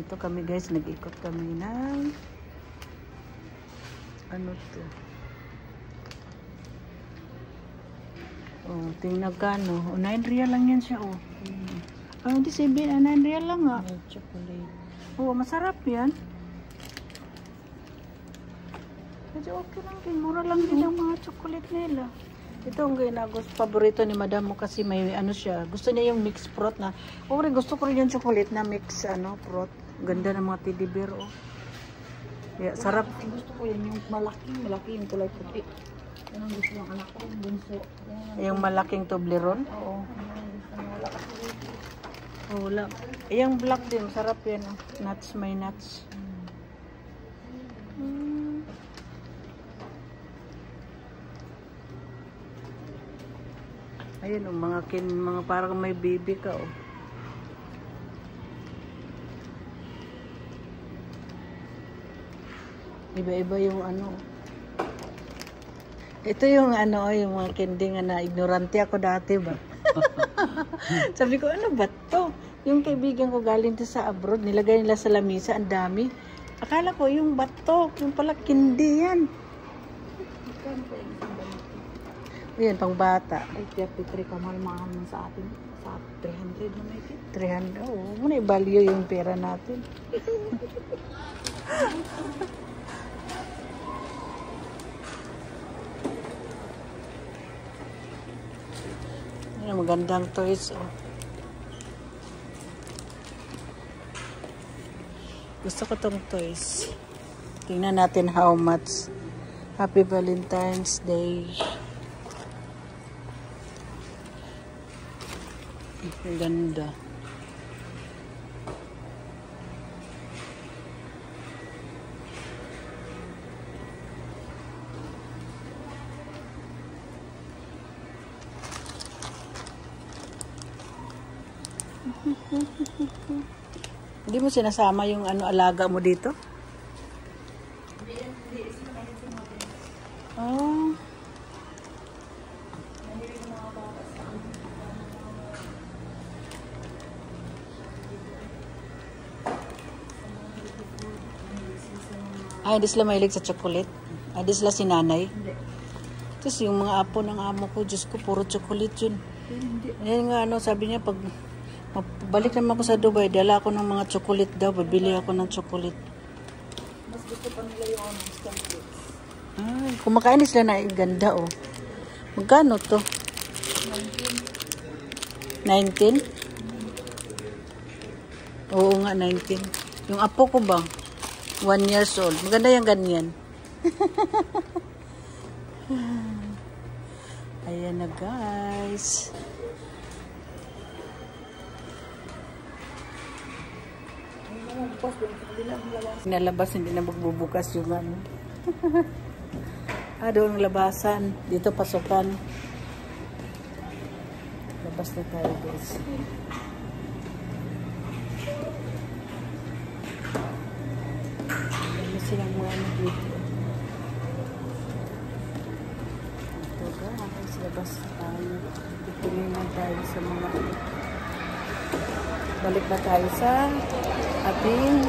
Dito kami guys, nag-ikot kami ng ano to. Oh, tingnan ka no. Oh, 9 real lang yan siya oh. Oh, hindi 7, 9 real lang nga. Chocolate. Oh, masarap yan. Medyo okay lang din. Mura lang din ang mga chocolate nila. Ito ang ginagos paborito ni madam mo kasi may ano siya. Gusto niya yung mixed fruit na. Oh, rin gusto ko rin yung chocolate na mix ano fruit. Ganda ng mga teddy bear oh. Yeah, sarap. Gusto ko yan yung malaki yung kulay puti. Yan ang gusto ng anak ko, bunso. Yung malaking Toblerone. Oo. Gusto ng wala kasi dito. Oh, wala. Yung black din, sarap yan oh. Nuts, may nuts. Ayun oh, mga parang may baby ka oh. Iba-iba yung ano. Ito yung ano, yung mga candy nga na ignorante ako dati ba. Sabi ko, ano ba to? Yung kaibigan ko galing to sa abroad, nilagay nila sa lamisa, ang dami. Akala ko yung batok, yung pala candy yan. Ayan, pang bata. Ay, 33 ka mahal man sa atin. Sa 300 na may kit. 300, oh, muna i-value yung pera natin. Ayan, magandang toys, oh. Gusto ko tong toys. Tingnan natin how much. Happy Valentine's Day. Ang ganda. Hindi mo sinasama yung ano alaga mo dito? Oh. Ay, hindi sila mahilig sa chocolate. Ay, hindi sila sinanay. Tapos yung mga apo ng amo ko, Diyos ko, puro chocolate yun. Yan nga, ano, sabi niya, pag balik naman ako sa Dubai, dala ako ng mga chocolate daw. Babili ako ng chocolate. Mas gusto pa nila yung instant cakes. Ay, kumakain sila na ganda, oh. Magkano to? 19? Oo nga, 19. Yung apo ko ba? 1 years old. Maganda yung ganyan. Ayan na, guys. Nalabas, hindi na magbubukas yung ano. Doon labasan. Dito pasukan. Labas na tayo, guys. Dami silang mga ano dito. Ito, guys. Labas tayo. Titingin na tayo sa mga... Balik na tayo sa ating